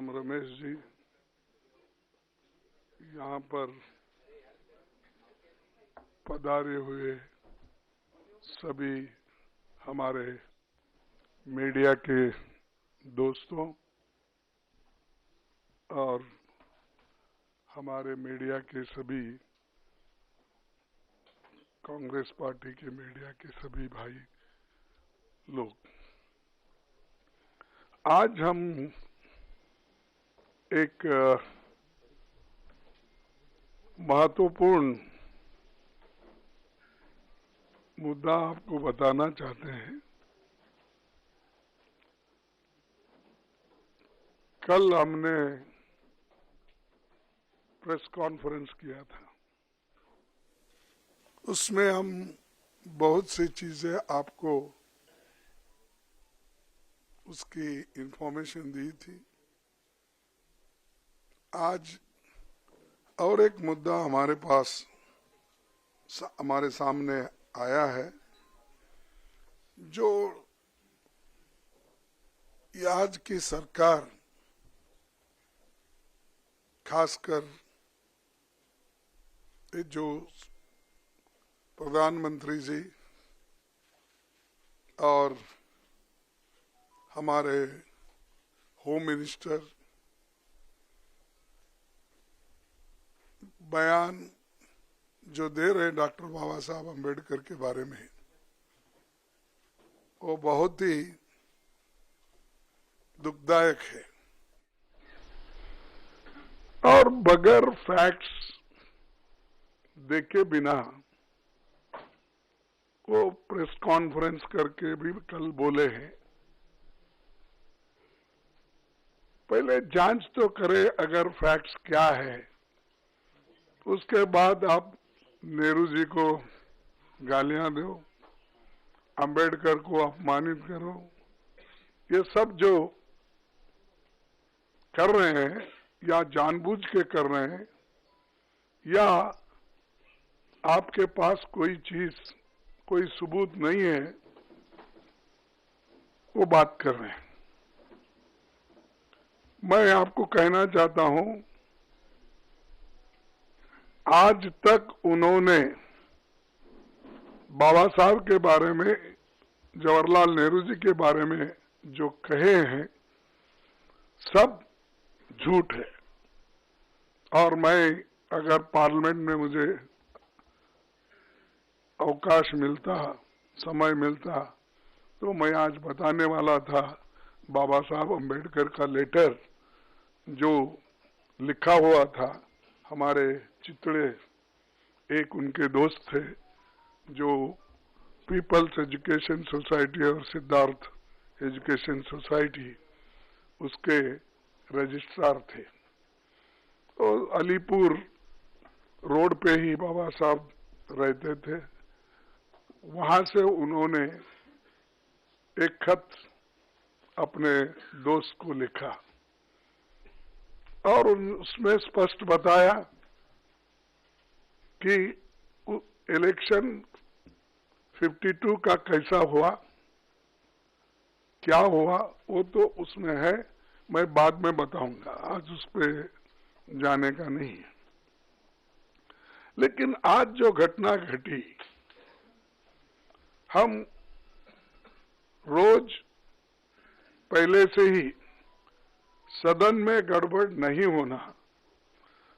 नाम रमेश जी। यहाँ पर पधारे हुए सभी हमारे मीडिया के दोस्तों और हमारे मीडिया के सभी कांग्रेस पार्टी के मीडिया के सभी भाई लोग, आज हम एक महत्वपूर्ण मुद्दा आपको बताना चाहते हैं। कल हमने प्रेस कॉन्फ्रेंस किया था, उसमें हम बहुत सी चीजें आपको उसकी इंफॉर्मेशन दी थी। आज और एक मुद्दा हमारे पास हमारे सामने आया है, जो आज की सरकार, खासकर जो प्रधानमंत्री जी और हमारे होम मिनिस्टर बयान जो दे रहे हैं डॉक्टर बाबा साहब अम्बेडकर के बारे में, वो बहुत ही दुखदायक है और बगैर फैक्ट्स देखे बिना वो प्रेस कॉन्फ्रेंस करके भी कल बोले हैं। पहले जांच तो करे अगर फैक्ट्स क्या है, उसके बाद आप नेहरू जी को गालियां दो, अंबेडकर को अपमानित करो। ये सब जो कर रहे हैं या जानबूझ के कर रहे हैं या आपके पास कोई चीज, कोई सबूत नहीं है, वो बात कर रहे हैं। मैं आपको कहना चाहता हूं, आज तक उन्होंने बाबा साहब के बारे में, जवाहरलाल नेहरू जी के बारे में जो कहे हैं सब झूठ है। और मैं अगर पार्लियामेंट में मुझे अवकाश मिलता, समय मिलता, तो मैं आज बताने वाला था बाबा साहब अम्बेडकर का लेटर जो लिखा हुआ था। हमारे चितड़े एक उनके दोस्त थे जो पीपल्स एजुकेशन सोसाइटी और सिद्धार्थ एजुकेशन सोसाइटी उसके रजिस्ट्रार थे। और अलीपुर रोड पे ही बाबा साहब रहते थे। वहां से उन्होंने एक खत अपने दोस्त को लिखा और उसमें स्पष्ट बताया कि इलेक्शन 52 का कैसा हुआ, क्या हुआ, वो तो उसमें है, मैं बाद में बताऊंगा, आज उस पर जाने का नहीं है। लेकिन आज जो घटना घटी, हम रोज पहले से ही सदन में गड़बड़ नहीं होना,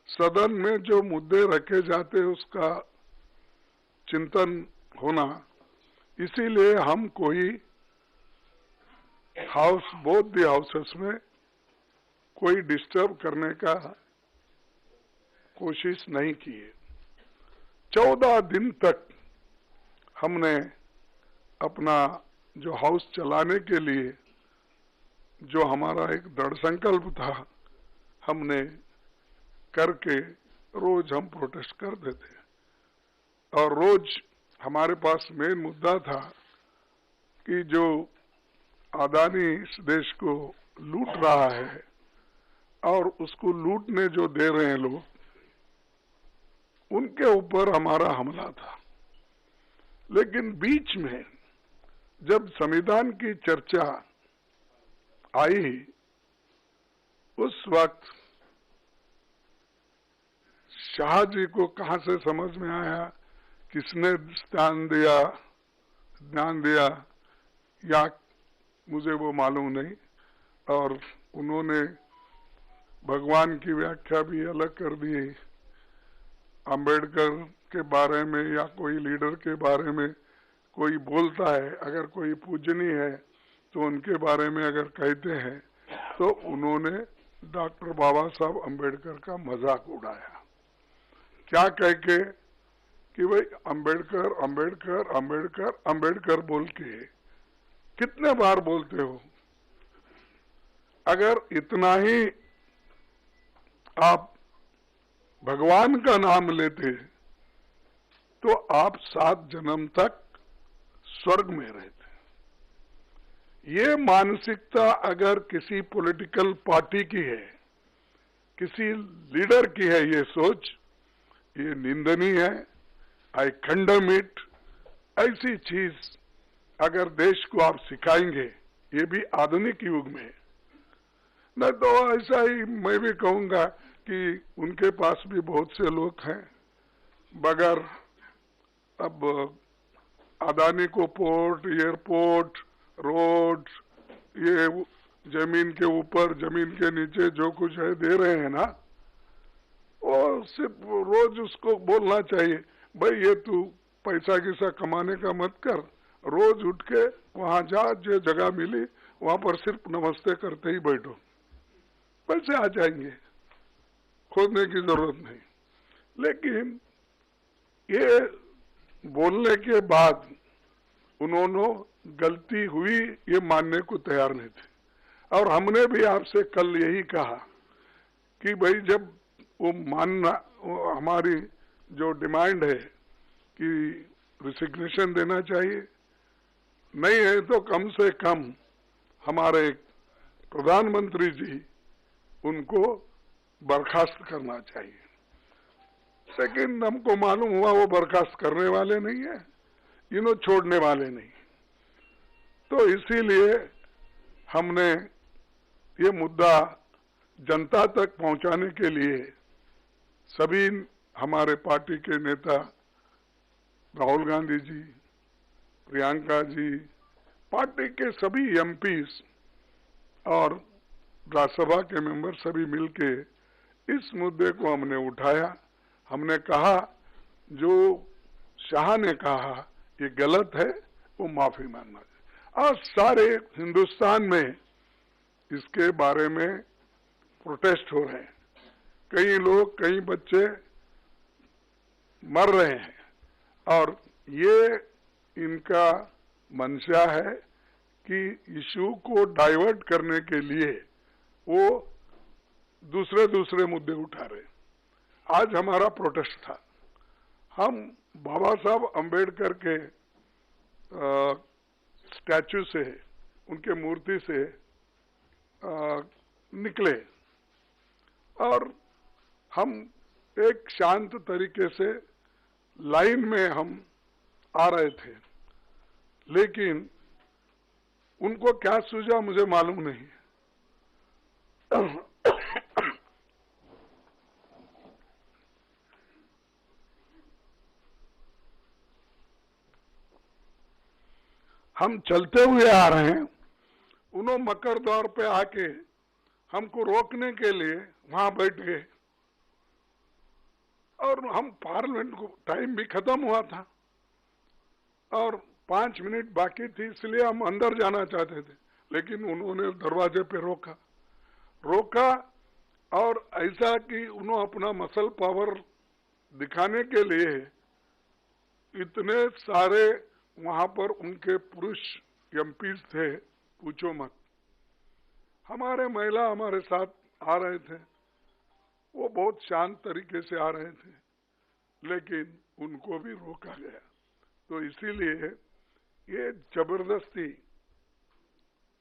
सदन में जो मुद्दे रखे जाते उसका चिंतन होना, इसीलिए हम कोई हाउस, बोथ द हाउसेस में कोई डिस्टर्ब करने का कोशिश नहीं की है। 14 दिन तक हमने अपना जो हाउस चलाने के लिए जो हमारा एक दृढ़ संकल्प था, हमने करके रोज हम प्रोटेस्ट कर देते। और रोज हमारे पास मेन मुद्दा था कि जो अदानी इस देश को लूट रहा है और उसको लूटने जो दे रहे हैं लोग, उनके ऊपर हमारा हमला था। लेकिन बीच में जब संविधान की चर्चा आई, उस उस वक्त शाह जी को कहां से समझ में आया, किसने ध्यान दिया या मुझे वो मालूम नहीं। और उन्होंने भगवान की व्याख्या भी अलग कर दी। अंबेडकर के बारे में या कोई लीडर के बारे में कोई बोलता है, अगर कोई पूजनीय है तो उनके बारे में अगर कहते हैं तो उन्होंने डॉक्टर बाबा साहब अंबेडकर का मजाक उड़ाया, क्या कह के कि भाई अंबेडकर अंबेडकर अंबेडकर अंबेडकर बोल के कितने बार बोलते हो। अगर इतना ही आप भगवान का नाम लेते तो आप 7 जन्म तक स्वर्ग में रहते। ये मानसिकता अगर किसी पॉलिटिकल पार्टी की है, किसी लीडर की है, ये सोच, ये निंदनीय है। आई कंडेम इट। ऐसी चीज अगर देश को आप सिखाएंगे, ये भी आधुनिक युग में, नहीं तो ऐसा ही मैं भी कहूंगा कि उनके पास भी बहुत से लोग हैं, बगैर अब अदानी को पोर्ट, एयरपोर्ट, रोड, ये जमीन के ऊपर जमीन के नीचे जो कुछ है दे रहे हैं ना, वो सिर्फ रोज उसको बोलना चाहिए, भाई ये तू पैसा किसा कमाने का मत कर, रोज उठ के वहां जा, जो जगह मिली वहां पर सिर्फ नमस्ते करते ही बैठो, पैसे आ जाएंगे, खोदने की जरूरत नहीं। लेकिन ये बोलने के बाद उन्होंने गलती हुई ये मानने को तैयार नहीं थे। और हमने भी आपसे कल यही कहा कि भाई जब वो मानना, वो हमारी जो डिमांड है कि रिसिग्नेशन देना चाहिए, नहीं है तो कम से कम हमारे प्रधानमंत्री जी उनको बर्खास्त करना चाहिए। लेकिन हमको मालूम हुआ वो बर्खास्त करने वाले नहीं है, इन्हों छोड़ने वाले नहीं। तो इसीलिए हमने ये मुद्दा जनता तक पहुंचाने के लिए सभी हमारे पार्टी के नेता राहुल गांधी जी, प्रियंका जी, पार्टी के सभी एमपीज और राज्यसभा के मेंबर सभी मिलके इस मुद्दे को हमने उठाया। हमने कहा जो शाह ने कहा ये गलत है, वो माफी मांगना चाहिए। और सारे हिंदुस्तान में इसके बारे में प्रोटेस्ट हो रहे हैं, कई लोग, कई बच्चे मर रहे हैं, और ये इनका मंशा है कि इशू को डाइवर्ट करने के लिए वो दूसरे मुद्दे उठा रहे। आज हमारा प्रोटेस्ट था, हम बाबा साहब अंबेडकर के स्टैचू से, उनके मूर्ति से निकले और हम एक शांत तरीके से लाइन में हम आ रहे थे, लेकिन उनको क्या सूझा मुझे मालूम नहीं। हम चलते हुए आ रहे हैं, उन्होंने मकर द्वार पे आके हमको रोकने के लिए वहां बैठ गए, और हम पार्लियामेंट को टाइम भी खत्म हुआ था और 5 मिनट बाकी थी, इसलिए हम अंदर जाना चाहते थे, लेकिन उन्होंने दरवाजे पे रोका और ऐसा कि उन्होंने अपना मसल पावर दिखाने के लिए इतने सारे वहां पर उनके पुरुष एमपीज थे, पूछो मत। हमारे महिला हमारे साथ आ रहे थे, वो बहुत शांत तरीके से आ रहे थे, लेकिन उनको भी रोका गया। तो इसीलिए ये जबरदस्ती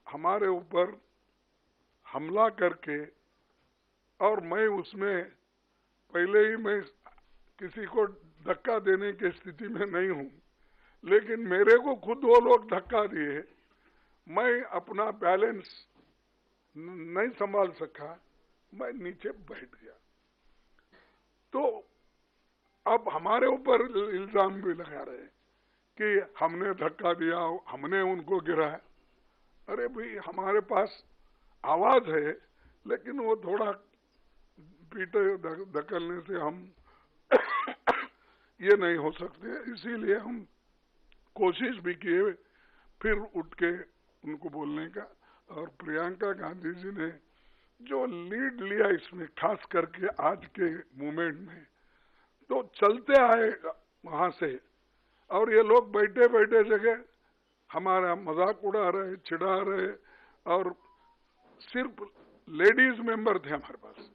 हमारे ऊपर हमला करके, और मैं उसमें पहले ही मैं किसी को धक्का देने की स्थिति में नहीं हूं, लेकिन मेरे को खुद वो लोग धक्का दिए, मैं अपना बैलेंस नहीं संभाल सका, मैं नीचे बैठ गया। तो अब हमारे ऊपर इल्जाम भी लगा रहे कि हमने धक्का दिया, हमने उनको गिराया। अरे भाई, हमारे पास आवाज है, लेकिन वो थोड़ा पीटे धकलने से हम ये नहीं हो सकते। इसीलिए हम कोशिश भी किए फिर उठ के उनको बोलने का। और प्रियंका गांधी जी ने जो लीड लिया इसमें, खास करके आज के मूवमेंट में, तो चलते आए वहां से, और ये लोग बैठे बैठे जगह हमारा मजाक उड़ा रहे, चिढ़ा रहे, और सिर्फ लेडीज मेंबर थे हमारे पास।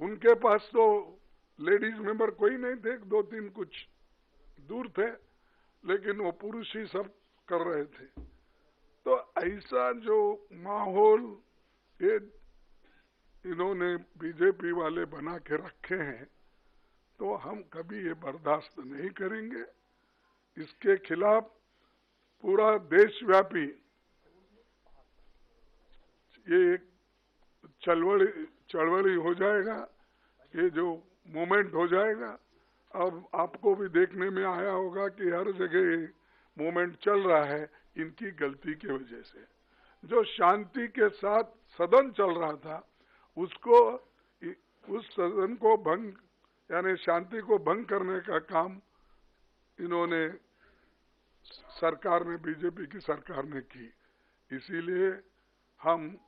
उनके पास तो लेडीज मेंबर कोई नहीं थे, 2-3 कुछ दूर थे, लेकिन वो पुरुष ही सब कर रहे थे। तो ऐसा जो माहौल ये इन्होंने बीजेपी वाले बना के रखे हैं, तो हम कभी ये बर्दाश्त नहीं करेंगे। इसके खिलाफ पूरा देशव्यापी ये एक चळवळी हो जाएगा, ये जो मूवमेंट हो जाएगा। और आपको भी देखने में आया होगा कि हर जगह मूवमेंट चल रहा है इनकी गलती की वजह से। जो शांति के साथ सदन चल रहा था, उसको, उस सदन को भंग, यानी शांति को भंग करने का काम इन्होंने, सरकार ने, बीजेपी की सरकार ने की। इसीलिए हम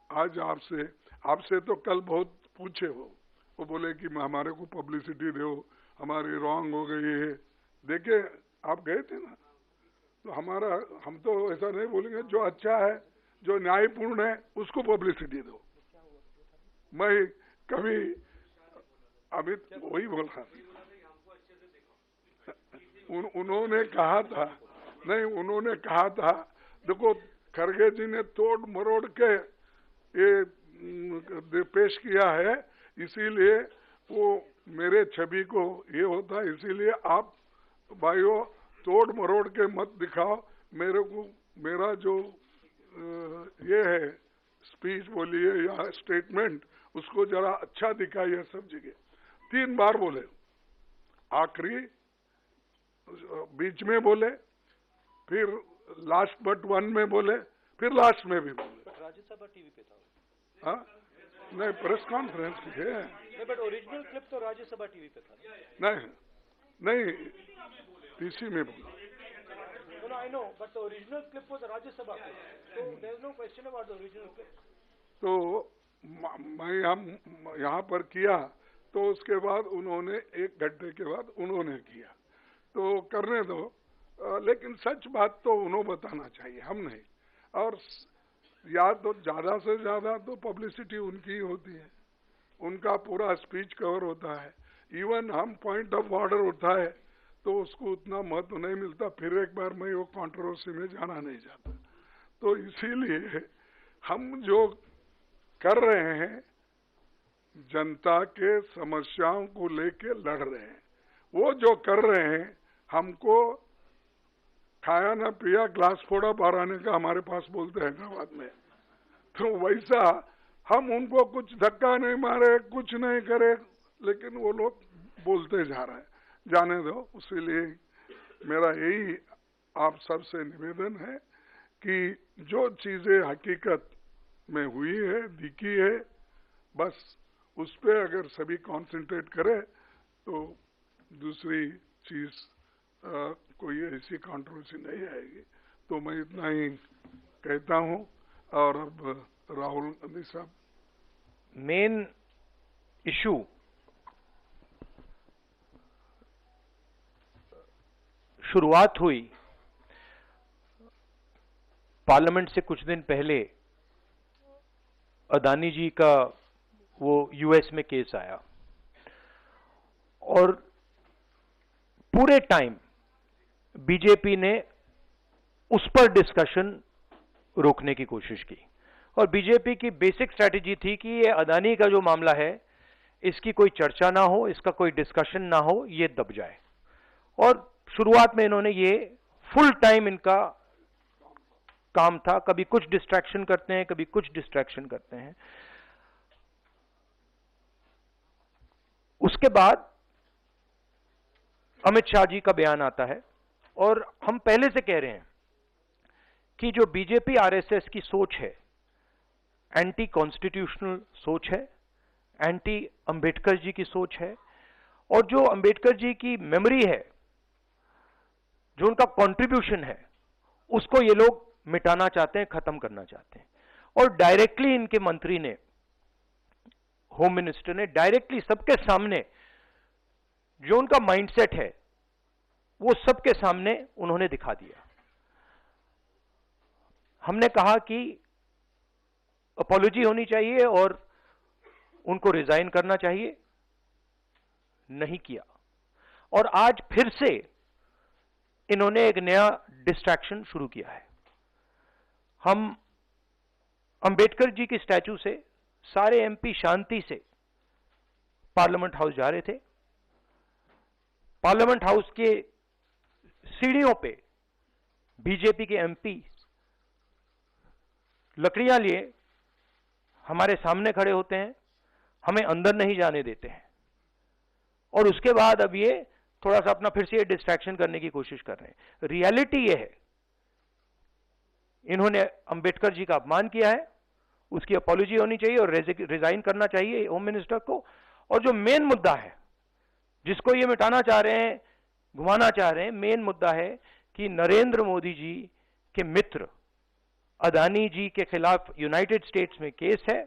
आज आपसे तो कल बहुत पूछे, वो बोले कि हमारे को पब्लिसिटी दो, हमारी रॉन्ग हो गई है। देखे, आप गए थे ना, तो हम तो ऐसा नहीं बोलेंगे। जो अच्छा है, जो न्यायपूर्ण है, उसको पब्लिसिटी दो। मैं कभी अभी वही बोला, उन्होंने कहा था, नहीं, उन्होंने कहा था, देखो खरगे जी ने तोड़ मरोड़ के ये पेश किया है, इसीलिए वो मेरे छवि को ये होता है, इसीलिए आप भाइयों तोड़ मरोड़ के मत दिखाओ मेरे को। मेरा जो ये है स्पीच बोलिए या स्टेटमेंट, उसको जरा अच्छा दिखाइए सब जगह। 3 बार बोले, आखिरी, बीच में बोले, फिर लास्ट बट 1 में बोले, फिर लास्ट में भी बोले। राज्यसभा टीवी पे था। हाँ, नहीं, प्रेस कॉन्फ्रेंस है। नहीं, बट ओरिजिनल क्लिप तो राज्यसभा टीवी पे था। नहीं, पीसी में बोला। No, I know, but the original clip was Rajya Sabha clip, so there is no question about the original clip. तो मैं हम यहाँ पर किया, तो उसके बाद उन्होंने 1 घंटे के बाद उन्होंने किया, तो करने दो। लेकिन सच बात तो उन्होंने बताना चाहिए, हम नहीं। और या तो ज्यादा से ज्यादा तो पब्लिसिटी उनकी ही होती है, उनका पूरा स्पीच कवर होता है। इवन हम पॉइंट ऑफ ऑर्डर उठाए तो उसको उतना महत्व नहीं मिलता। फिर एक बार मैं वो कंट्रोवर्सी में जाना नहीं चाहता। तो इसीलिए हम जो कर रहे हैं, जनता के समस्याओं को लेके लड़ रहे हैं। वो जो कर रहे हैं, हमको खाया ना पिया ग्लास फोड़ा बाराने का हमारे पास बोलते हैं हैदराबाद में, तो वैसा हम उनको कुछ धक्का नहीं मारे, कुछ नहीं करे, लेकिन वो लोग बोलते जा रहे हैं। जाने दो। इसीलिए मेरा यही आप सबसे निवेदन है कि जो चीजें हकीकत में हुई है, दिखी है, बस उस पे अगर सभी कंसंट्रेट करें तो दूसरी चीज कोई ऐसी कंट्रोवर्सी नहीं आएगी। तो मैं इतना ही कहता हूं। और अब राहुल गांधी साहब, मेन इशू शुरुआत हुई पार्लियामेंट से कुछ दिन पहले। अदानी जी का वो यूएस में केस आया और पूरे टाइम बीजेपी ने उस पर डिस्कशन रोकने की कोशिश की। और बीजेपी की बेसिक स्ट्रैटेजी थी कि ये अदानी का जो मामला है, इसकी कोई चर्चा ना हो, इसका कोई डिस्कशन ना हो, ये दब जाए। और शुरुआत में इन्होंने ये फुल टाइम इनका काम था, कभी कुछ डिस्ट्रैक्शन करते हैं, कभी कुछ डिस्ट्रैक्शन करते हैं। उसके बाद अमित शाह जी का बयान आता है और हम पहले से कह रहे हैं कि जो बीजेपी आरएसएस की सोच है, एंटी कॉन्स्टिट्यूशनल सोच है, एंटी अंबेडकर जी की सोच है, और जो अंबेडकर जी की मेमोरी है, जो उनका कंट्रीब्यूशन है, उसको ये लोग मिटाना चाहते हैं, खत्म करना चाहते हैं। और डायरेक्टली इनके मंत्री ने, होम मिनिस्टर ने डायरेक्टली सबके सामने जो उनका माइंडसेट है वो सबके सामने उन्होंने दिखा दिया। हमने कहा कि अपॉलॉजी होनी चाहिए और उनको रिजाइन करना चाहिए, नहीं किया। और आज फिर से इन्होंने एक नया डिस्ट्रैक्शन शुरू किया है। हम अंबेडकर जी की स्टैचू से सारे एमपी शांति से पार्लियामेंट हाउस जा रहे थे। पार्लियामेंट हाउस के सीढ़ियों पे बीजेपी के एमपी लकड़ियां लिए हमारे सामने खड़े होते हैं, हमें अंदर नहीं जाने देते हैं, और उसके बाद अब ये थोड़ा सा अपना फिर से ये डिस्ट्रैक्शन करने की कोशिश कर रहे हैं। रियलिटी ये है, इन्होंने अंबेडकर जी का अपमान किया है, उसकी अपॉलॉजी होनी चाहिए और रिजाइन करना चाहिए होम मिनिस्टर को। और जो मेन मुद्दा है जिसको ये मिटाना चाह रहे हैं, घुमाना चाह रहे हैं, मेन मुद्दा है कि नरेंद्र मोदी जी के मित्र अदानी जी के खिलाफ यूनाइटेड स्टेट्स में केस है,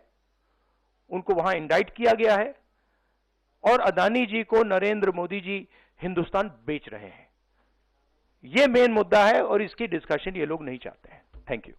उनको वहां इंडाइट किया गया है, और अदानी जी को नरेंद्र मोदी जी हिंदुस्तान बेच रहे हैं। यह मेन मुद्दा है और इसकी डिस्कशन ये लोग नहीं चाहते हैं। Thank you.